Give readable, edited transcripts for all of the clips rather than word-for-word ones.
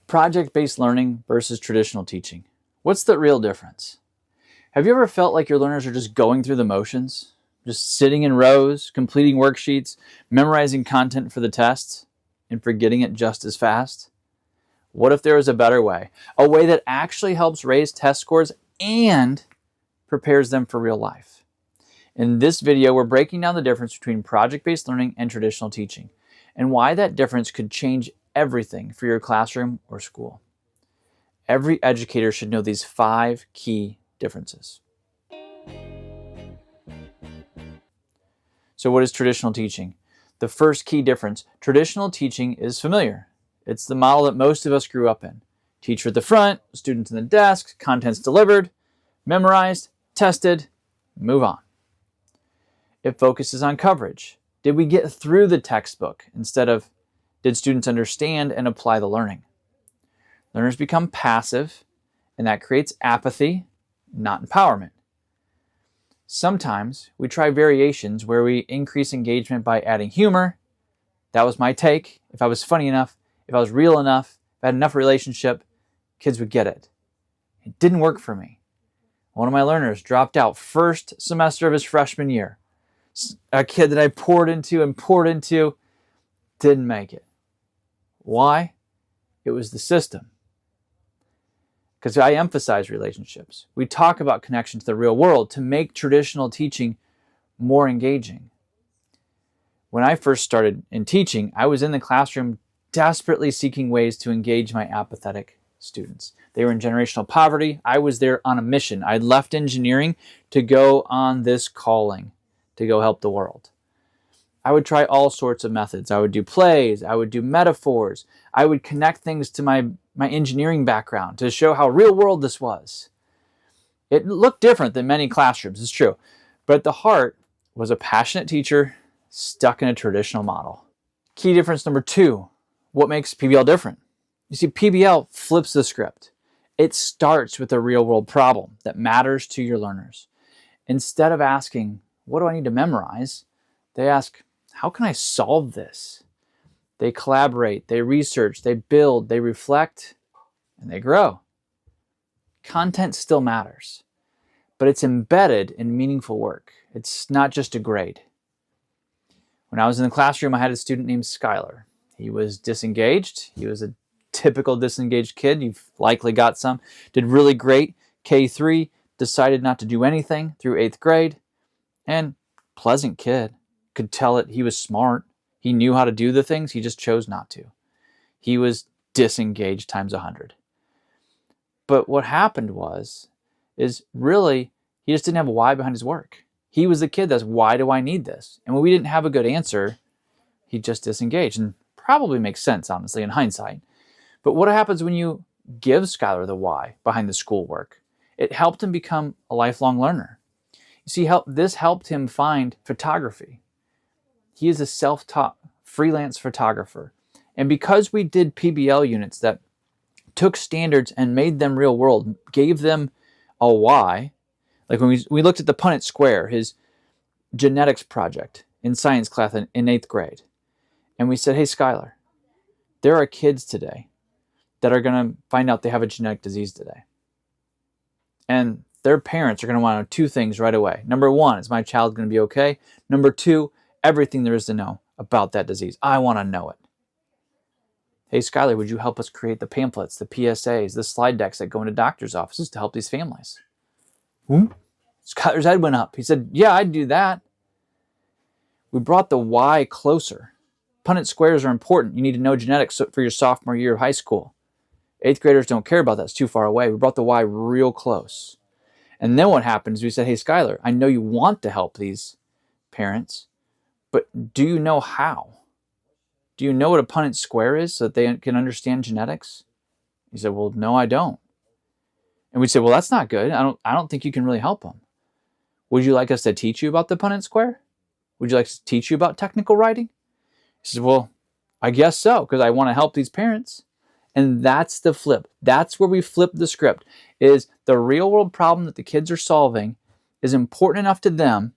Project-based learning versus traditional teaching. What's the real difference? Have you ever felt like your learners are just going through the motions? Just sitting in rows, completing worksheets, memorizing content for the tests, and forgetting it just as fast? What if there was a better way? A way that actually helps raise test scores and prepares them for real life. In this video, we're breaking down the difference between project-based learning and traditional teaching, and why that difference could change everything for your classroom or school. Every educator should know these 5 key differences. So what is traditional teaching? The first key difference, traditional teaching is familiar. It's the model that most of us grew up in. Teacher at the front, students in the desk, contents delivered, memorized, tested, move on. It focuses on coverage. Did we get through the textbook instead of did students understand and apply the learning? Learners become passive, and that creates apathy, not empowerment. Sometimes we try variations where we increase engagement by adding humor. That was my take. If I was funny enough, if I was real enough, if I had enough relationship, kids would get it. It didn't work for me. One of my learners dropped out first semester of his freshman year. A kid that I poured into, didn't make it. Why? It was the system. Because I emphasize relationships. We talk about connection to the real world to make traditional teaching more engaging. When I first started in teaching, I was in the classroom desperately seeking ways to engage my apathetic students. They were in generational poverty. I was there on a mission. I left engineering to go on this calling, to go help the world. I would try all sorts of methods. I would do plays. I would do metaphors. I would connect things to my engineering background to show how real world this was. It looked different than many classrooms, it's true. But at the heart was a passionate teacher stuck in a traditional model. Key difference number 2, what makes PBL different? You see, PBL flips the script. It starts with a real world problem that matters to your learners. Instead of asking, what do I need to memorize? They ask, how can I solve this? They collaborate, they research, they build, they reflect, and they grow. Content still matters, but it's embedded in meaningful work. It's not just a grade. When I was in the classroom, I had a student named Skylar. He was disengaged. He was a typical disengaged kid. You've likely got some. Did really great. K3, decided not to do anything through 8th grade. And pleasant kid. Could tell it he was smart. He knew how to do the things. He just chose not to. He was disengaged times 100. But what happened is really, he just didn't have a why behind his work. He was the kid that's, why do I need this? And when we didn't have a good answer, he just disengaged. And probably makes sense, honestly, in hindsight. But what happens when you give Skylar the why behind the schoolwork? It helped him become a lifelong learner. You see, this helped him find photography. He is a self-taught freelance photographer. And because we did PBL units that took standards and made them real world, gave them a why, like when we looked at the Punnett square, his genetics project in science class in 8th grade, and we said, hey, Skylar, there are kids today that are going to find out they have a genetic disease today. And their parents are going to want to know 2 things right away. Number 1, is my child going to be okay? Number 2, everything there is to know about that disease. I want to know it. Hey, Skylar, would you help us create the pamphlets, the PSAs, the slide decks that go into doctors' offices to help these families? Skylar's head went up. He said, yeah, I'd do that. We brought the why closer. Punnett squares are important. You need to know genetics for your sophomore year of high school. 8th graders don't care about that. It's too far away. We brought the why real close. And then what happens? We said, hey, Skylar, I know you want to help these parents, but do you know how? Do you know what a Punnett square is so that they can understand genetics? He said, well, no, I don't. And we said, well, that's not good. I don't think you can really help them. Would you like us to teach you about the Punnett square? Would you like us to teach you about technical writing? He said, well, I guess so, because I want to help these parents. And that's the flip. That's where we flip the script, is the real world problem that the kids are solving is important enough to them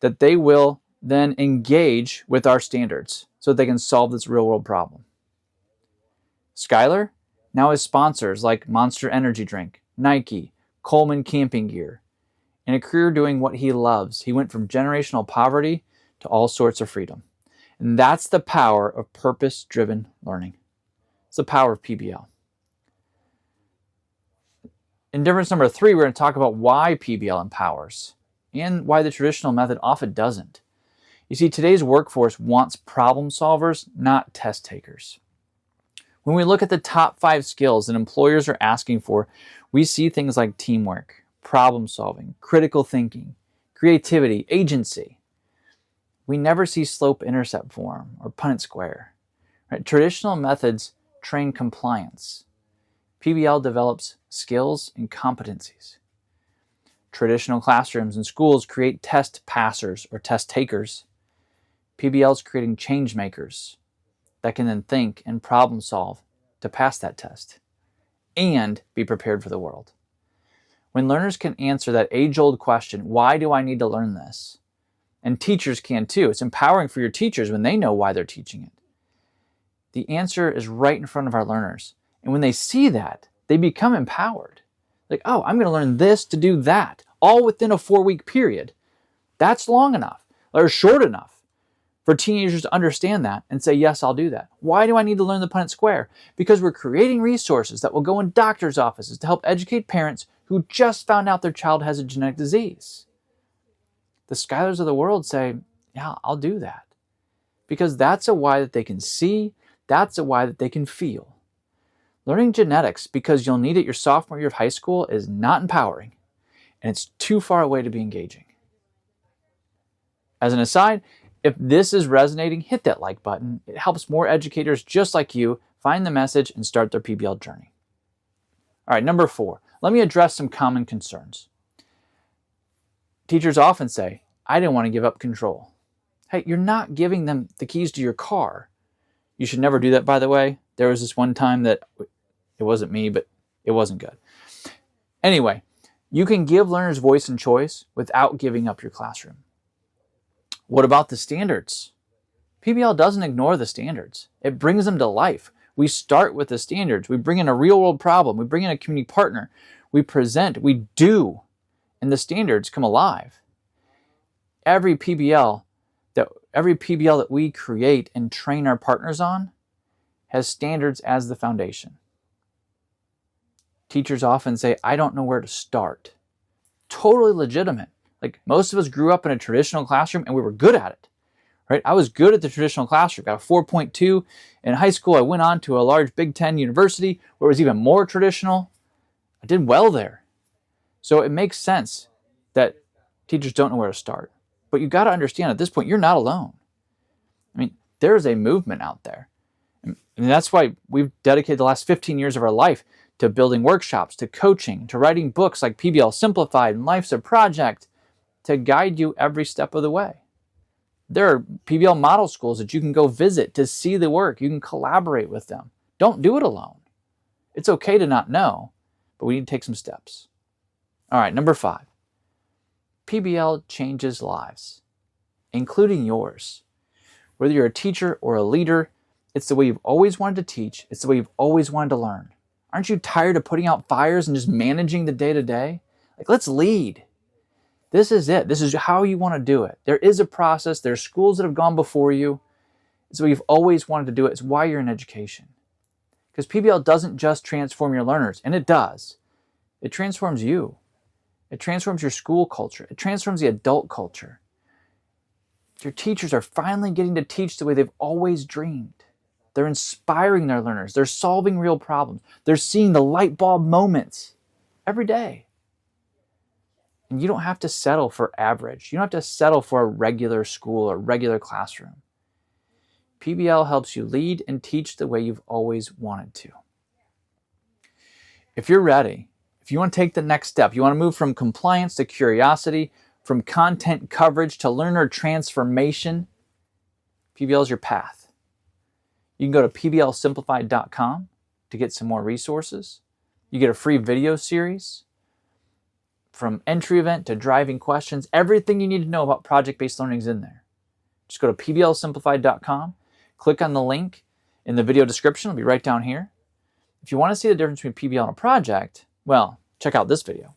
that they will then engage with our standards so that they can solve this real world problem. Skylar, now has sponsors like Monster Energy Drink, Nike, Coleman Camping Gear, and a career doing what he loves. He went from generational poverty to all sorts of freedom. And that's the power of purpose-driven learning. It's the power of PBL. In difference number 3, we're going to talk about why PBL empowers and why the traditional method often doesn't. You see, today's workforce wants problem solvers, not test takers. When we look at the top 5 skills that employers are asking for, we see things like teamwork, problem solving, critical thinking, creativity, agency. We never see slope-intercept form or Punnett square. Right? Traditional methods train compliance. PBL develops skills and competencies. Traditional classrooms and schools create test passers or test takers. PBL is creating change makers that can then think and problem solve to pass that test and be prepared for the world. When learners can answer that age-old question, why do I need to learn this? And teachers can too. It's empowering for your teachers when they know why they're teaching it. The answer is right in front of our learners. And when they see that, they become empowered. Like, oh, I'm going to learn this to do that, all within a 4-week period. That's long enough or short enough for teenagers to understand that and say, yes, I'll do that. Why do I need to learn the Punnett square? Because we're creating resources that will go in doctors' offices to help educate parents who just found out their child has a genetic disease. The Schylers of the world say, yeah, I'll do that. Because that's a why that they can see, that's a why that they can feel. Learning genetics because you'll need it your sophomore year of high school is not empowering, and it's too far away to be engaging. As an aside, if this is resonating, hit that like button. It helps more educators just like you find the message and start their PBL journey. All right, number 4, let me address some common concerns. Teachers often say, I didn't want to give up control. Hey, you're not giving them the keys to your car. You should never do that, by the way. There was this one time that it wasn't me, but it wasn't good. Anyway, you can give learners voice and choice without giving up your classroom. What about the standards? PBL doesn't ignore the standards. It brings them to life. We start with the standards. We bring in a real-world problem. We bring in a community partner. We present. We do. And the standards come alive. Every PBL that we create and train our partners on has standards as the foundation. Teachers often say, I don't know where to start. Totally legitimate. Like most of us grew up in a traditional classroom and we were good at it. Right? I was good at the traditional classroom. Got a 4.2 in high school. I went on to a large Big Ten university where it was even more traditional. I did well there. So it makes sense that teachers don't know where to start. But you got to understand at this point, you're not alone. I mean, there's a movement out there. And that's why we've dedicated the last 15 years of our life to building workshops, to coaching, to writing books like PBL Simplified and Life's a Project to guide you every step of the way. There are PBL model schools that you can go visit to see the work. You can collaborate with them. Don't do it alone. It's okay to not know, but we need to take some steps. All right, number 5. PBL changes lives, including yours. Whether you're a teacher or a leader, it's the way you've always wanted to teach. It's the way you've always wanted to learn. Aren't you tired of putting out fires and just managing the day-to-day? Like, let's lead. This is it. This is how you want to do it. There is a process. There are schools that have gone before you. It's the way you've always wanted to do it. It's why you're in education. Because PBL doesn't just transform your learners, and it does. It transforms you. It transforms your school culture. It transforms the adult culture. Your teachers are finally getting to teach the way they've always dreamed. They're inspiring their learners. They're solving real problems. They're seeing the light bulb moments every day. And you don't have to settle for average. You don't have to settle for a regular school or regular classroom. PBL helps you lead and teach the way you've always wanted to. If you're ready, if you want to take the next step, you want to move from compliance to curiosity, from content coverage to learner transformation, PBL is your path. You can go to pblsimplified.com to get some more resources. You get a free video series from entry event to driving questions. Everything you need to know about project-based learning is in there. Just go to pblsimplified.com, click on the link in the video description. It'll be right down here. If you want to see the difference between PBL and a project, well, check out this video.